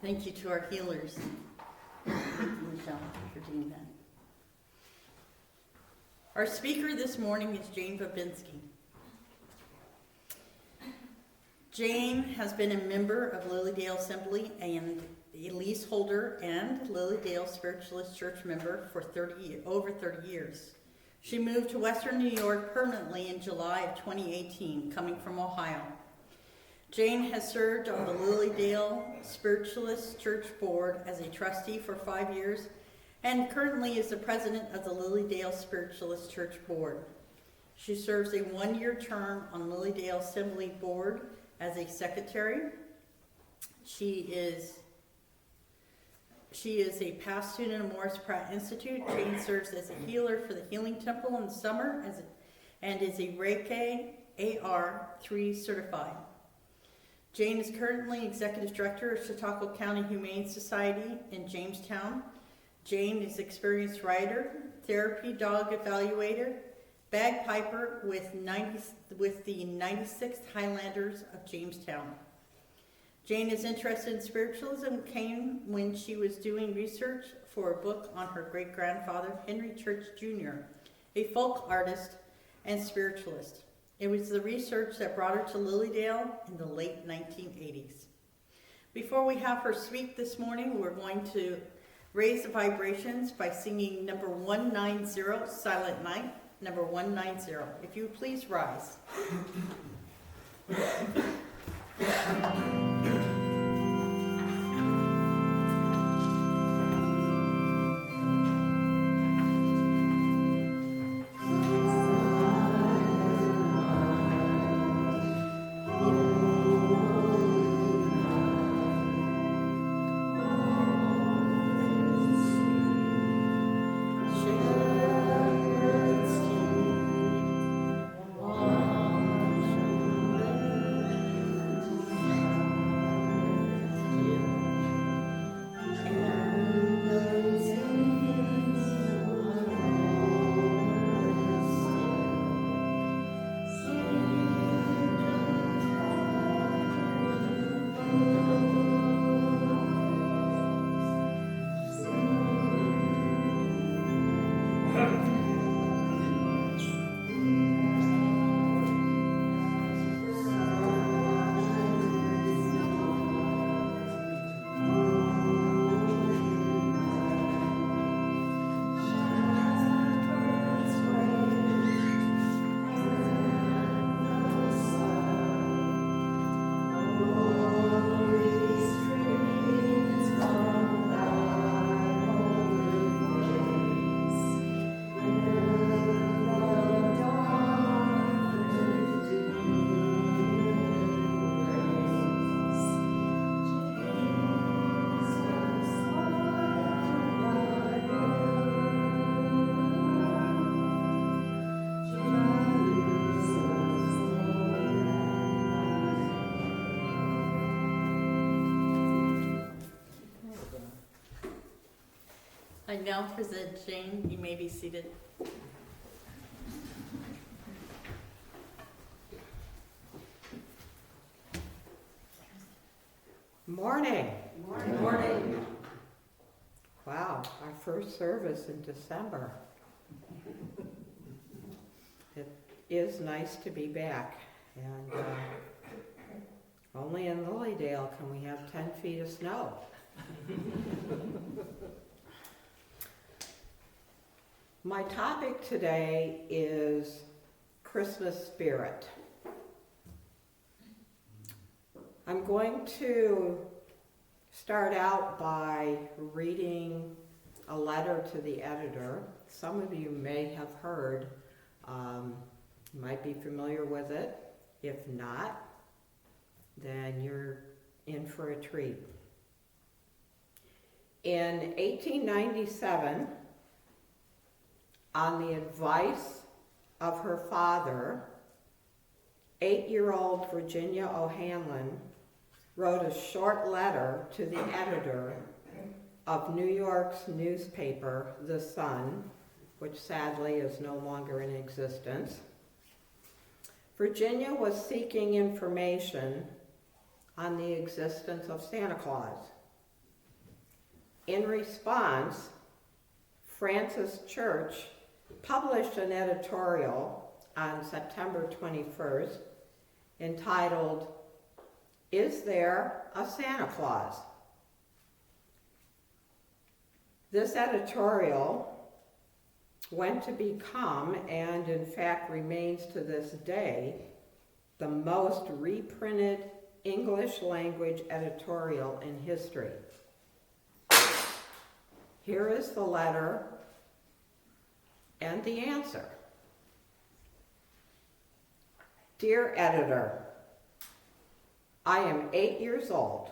Thank you to our healers. Thank you, Michelle, for doing that. Our speaker this morning is Jane Babinsky. Jane has been a member of Lilydale Assembly and a leaseholder and Lilydale Spiritualist Church member for over 30 years. She moved to Western New York permanently in July of 2018, coming from Ohio. Jane has served on the Lilydale Spiritualist Church Board as a trustee for 5 years and currently is the president of the Lilydale Spiritualist Church Board. She serves a 1-year term on Lilydale Assembly Board as a secretary. She is a past student of Morris Pratt Institute. Jane serves as a healer for the Healing Temple in the summer and is a Reiki AR3 certified. Jane is currently executive director of Chautauqua County Humane Society in Jamestown. Jane is an experienced writer, therapy dog evaluator, bagpiper with the 96th Highlanders of Jamestown. Jane is interested in spiritualism came when she was doing research for a book on her great-grandfather, Henry Church Jr., a folk artist and spiritualist. It was the research that brought her to Lilydale in the late 1980s. Before we have her speak this morning, we're going to raise the vibrations by singing number 190, Silent Night, number 190. If you please rise. I now present Jane. You may be seated. Morning. Morning. Morning. Wow, our first service in December. It is nice to be back, and only in Lilydale can we have 10 feet of snow. My topic today is Christmas spirit. I'm going to start out by reading a letter to the editor. Some of you may have heard, you might be familiar with it. If not, then you're in for a treat. In 1897, on the advice of her father, 8-year-old Virginia O'Hanlon wrote a short letter to the editor of New York's newspaper, The Sun, which sadly is no longer in existence. Virginia was seeking information on the existence of Santa Claus. In response, Francis Church published an editorial on September 21st entitled, "Is There a Santa Claus?" This editorial went to become, and in fact remains to this day, the most reprinted English language editorial in history. Here is the letter and the answer. Dear editor, I am 8 years old.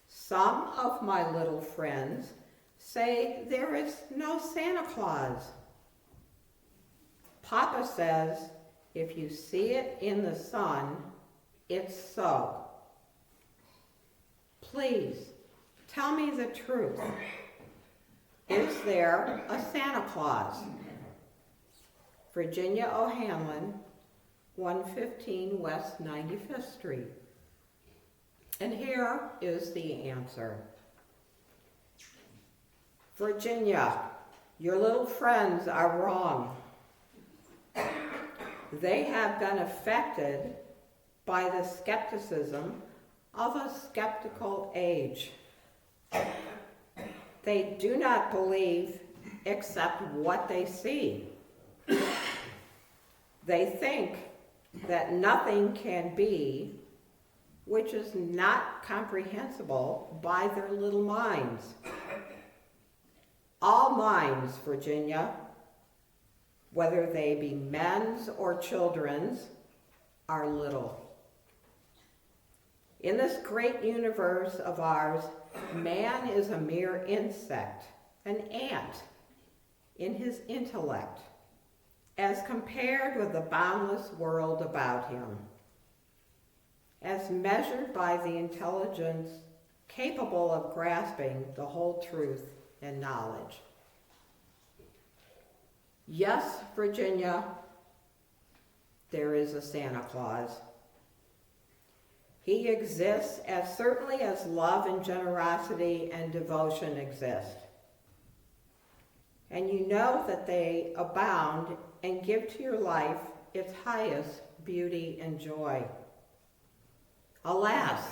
Some of my little friends say there is no Santa Claus. Papa says if you see it in the sun, it's so. Please, tell me the truth. Is there a Santa Claus? Virginia O'Hanlon, 115 West 95th Street. And here is the answer. Virginia, your little friends are wrong. They have been affected by the skepticism of a skeptical age. They do not believe except what they see. They think that nothing can be which is not comprehensible by their little minds. All minds, Virginia, whether they be men's or children's, are little. In this great universe of ours, man is a mere insect, an ant, in his intellect, as compared with the boundless world about him, as measured by the intelligence capable of grasping the whole truth and knowledge. Yes, Virginia, there is a Santa Claus. He exists as certainly as love and generosity and devotion exist. And you know that they abound and give to your life its highest beauty and joy. Alas,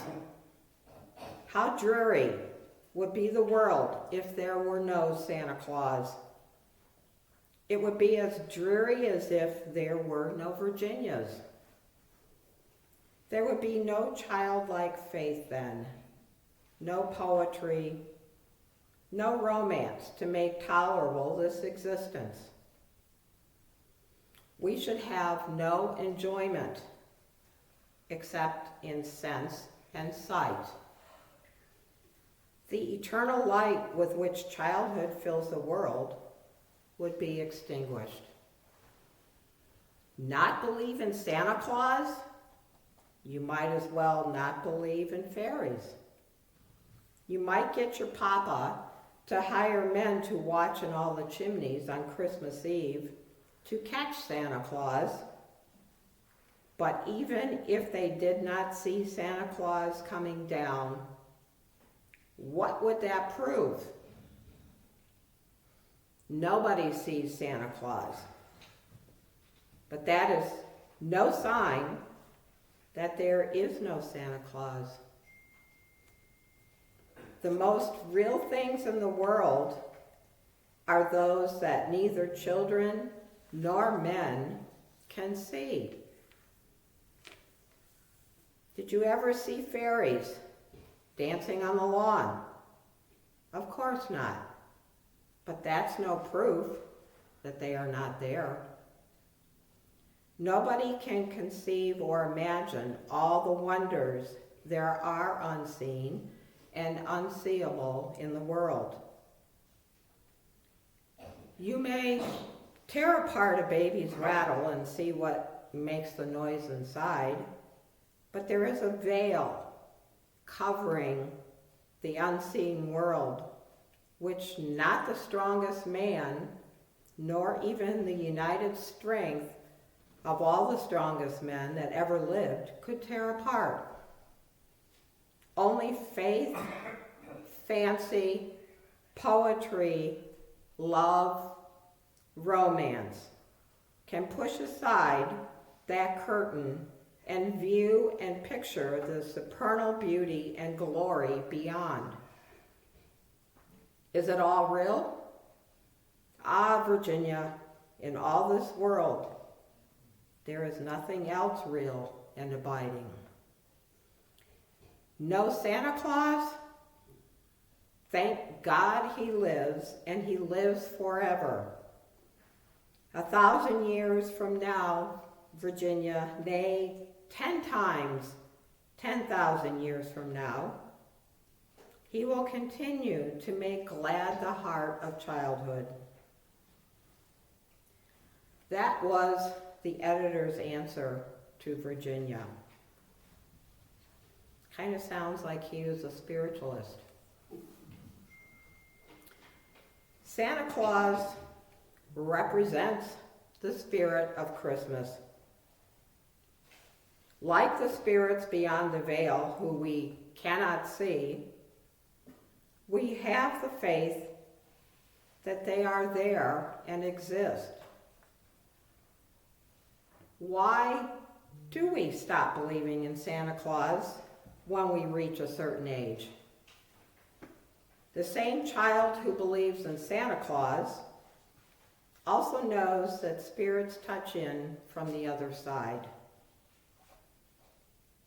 how dreary would be the world if there were no Santa Claus. It would be as dreary as if there were no Virginias. There would be no childlike faith then, no poetry, no romance to make tolerable this existence. We should have no enjoyment except in sense and sight. The eternal light with which childhood fills the world would be extinguished. Not believe in Santa Claus? You might as well not believe in fairies. You might get your papa to hire men to watch in all the chimneys on Christmas Eve to catch Santa Claus. But even if they did not see Santa Claus coming down, what would that prove? Nobody sees Santa Claus. But that is no sign that there is no Santa Claus. The most real things in the world are those that neither children nor men can see. Did you ever see fairies dancing on the lawn? Of course not. But that's no proof that they are not there. Nobody can conceive or imagine all the wonders there are unseen and unseeable in the world. You may tear apart a baby's rattle and see what makes the noise inside, but there is a veil covering the unseen world, which not the strongest man, nor even the united strength of all the strongest men that ever lived, could tear apart. Only faith fancy, poetry, love, romance can push aside that curtain and view and picture the supernal beauty and glory beyond. Is it all real? Ah, Virginia, in all this world, there is nothing else real and abiding. No Santa Claus? Thank God he lives, and he lives forever. 1,000 years from now, Virginia, nay, 10 times 10,000 years from now, he will continue to make glad the heart of childhood. That was the editor's answer to Virginia. Kind of sounds like he was a spiritualist. Santa Claus represents the spirit of Christmas. Like the spirits beyond the veil who we cannot see, we have the faith that they are there and exist. Why do we stop believing in Santa Claus when we reach a certain age? The same child who believes in Santa Claus also knows that spirits touch in from the other side.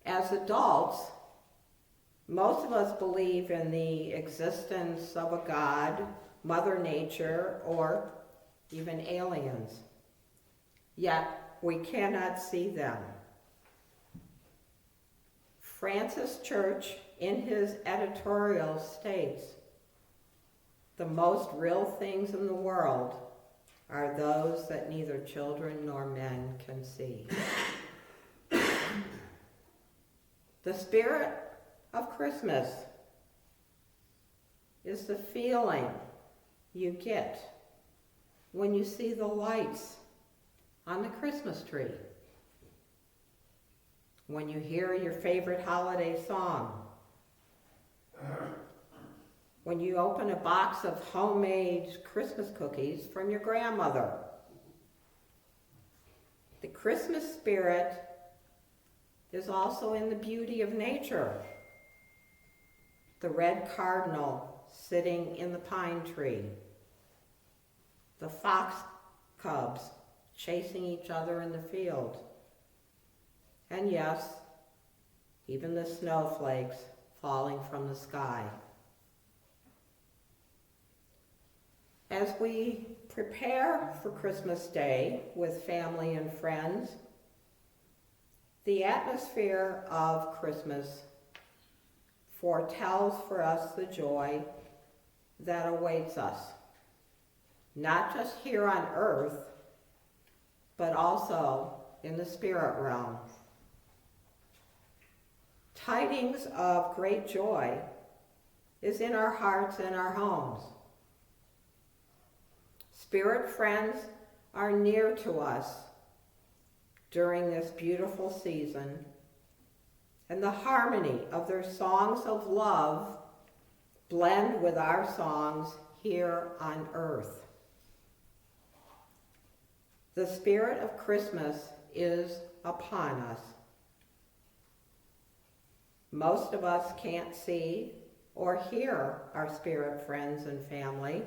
As adults, most of us believe in the existence of a God, Mother Nature, or even aliens. Yet we cannot see them. Francis Church, in his editorial, states, "The most real things in the world are those that neither children nor men can see." The spirit of Christmas is the feeling you get when you see the lights on the Christmas tree, when you hear your favorite holiday song, when you open a box of homemade Christmas cookies from your grandmother. The Christmas spirit is also in the beauty of nature. The red cardinal sitting in the pine tree, the fox cubs chasing each other in the field, and yes, even the snowflakes falling from the sky. As we prepare for Christmas Day with family and friends, the atmosphere of Christmas foretells for us the joy that awaits us, not just here on earth, but also in the spirit realm. Tidings of great joy is in our hearts and our homes. Spirit friends are near to us during this beautiful season, and the harmony of their songs of love blend with our songs here on earth. The spirit of Christmas is upon us. Most of us can't see or hear our spirit friends and family,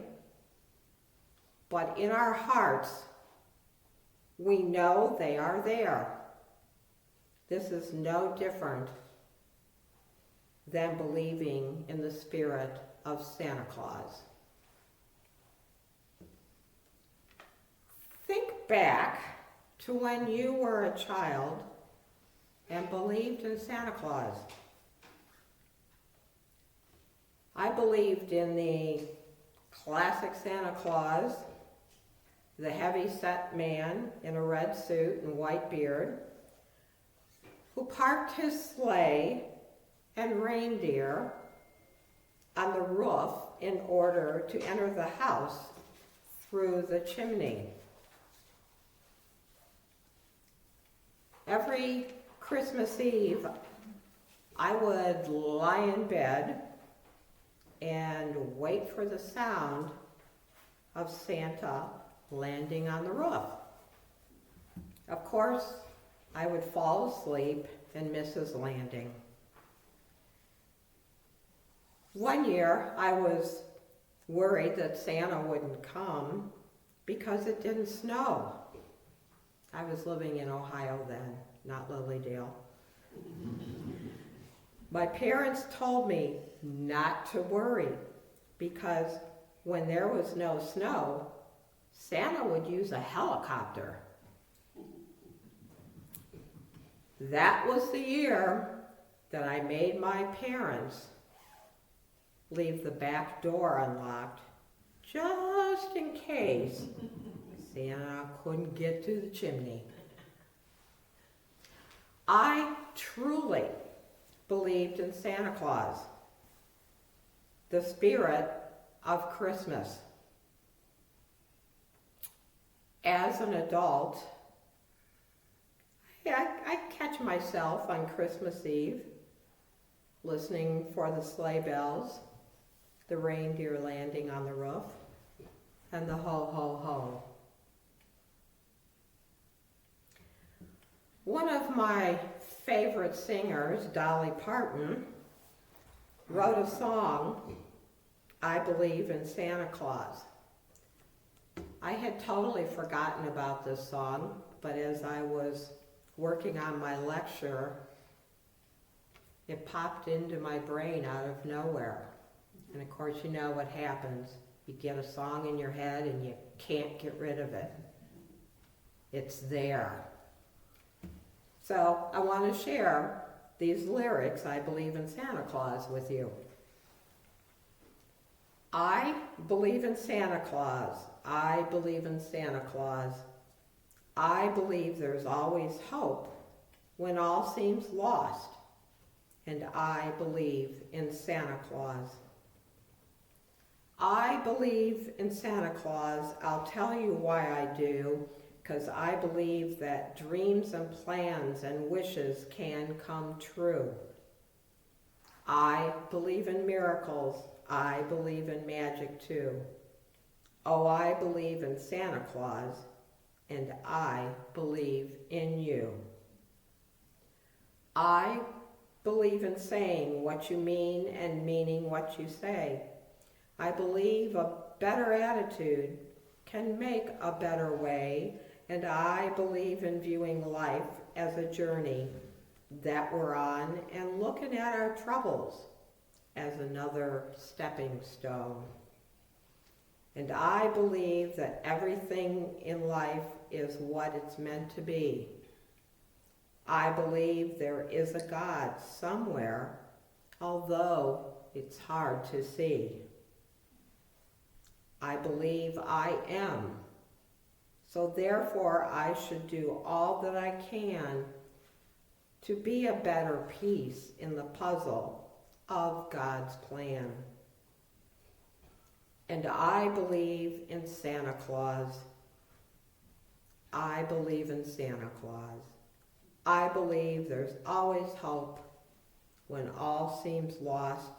but in our hearts, we know they are there. This is no different than believing in the spirit of Santa Claus. Think back to when you were a child and believed in Santa Claus. I believed in the classic Santa Claus, the heavy-set man in a red suit and white beard, who parked his sleigh and reindeer on the roof in order to enter the house through the chimney. Every Christmas Eve, I would lie in bed and wait for the sound of Santa landing on the roof. Of course, I would fall asleep and miss his landing. One year, I was worried that Santa wouldn't come because it didn't snow. I was living in Ohio then, not Lilydale. My parents told me not to worry because when there was no snow, Santa would use a helicopter. That was the year that I made my parents leave the back door unlocked just in case Santa couldn't get to the chimney. I truly believed in Santa Claus, the spirit of Christmas. As an adult, I catch myself on Christmas Eve listening for the sleigh bells, the reindeer landing on the roof, and the ho, ho, ho. One of my favorite singers, Dolly Parton, wrote a song, I Believe in Santa Claus. I had totally forgotten about this song, but as I was working on my lecture, it popped into my brain out of nowhere. And of course, you know what happens. You get a song in your head and you can't get rid of it. It's there. So I want to share these lyrics, I Believe in Santa Claus, with you. I believe in Santa Claus. I believe in Santa Claus. I believe there's always hope when all seems lost. And I believe in Santa Claus. I believe in Santa Claus. I'll tell you why I do, because I believe that dreams and plans and wishes can come true. I believe in miracles. I believe in magic too. Oh, I believe in Santa Claus, and I believe in you. I believe in saying what you mean and meaning what you say. I believe a better attitude can make a better way, and I believe in viewing life as a journey that we're on and looking at our troubles as another stepping stone. And I believe that everything in life is what it's meant to be. I believe there is a God somewhere, although it's hard to see. I believe I am. So therefore, I should do all that I can to be a better piece in the puzzle of God's plan. And I believe in Santa Claus. I believe in Santa Claus. I believe there's always hope when all seems lost,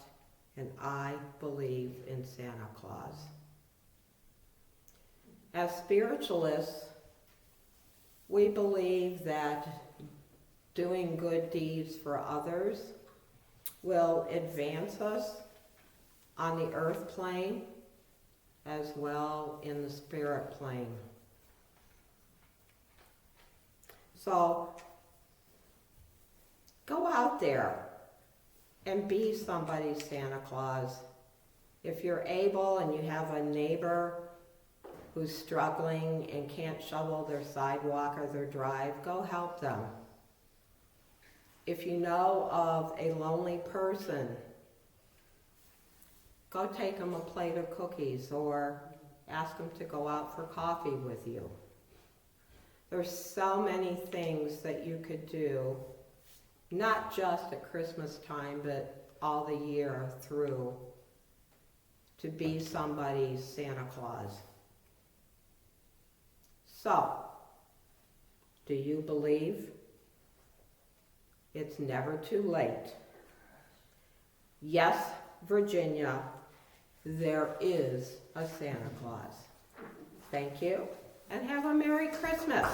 and I believe in Santa Claus. As spiritualists, we believe that doing good deeds for others will advance us on the earth plane as well in the spirit plane. So go out there and be somebody's Santa Claus. If you're able and you have a neighbor who's struggling and can't shovel their sidewalk or their drive, go help them. If you know of a lonely person, go take them a plate of cookies or ask them to go out for coffee with you. There's so many things that you could do, not just at Christmas time, but all the year through, to be somebody's Santa Claus. So, do you believe? It's never too late. Yes, Virginia, there is a Santa Claus. Thank you, and have a Merry Christmas.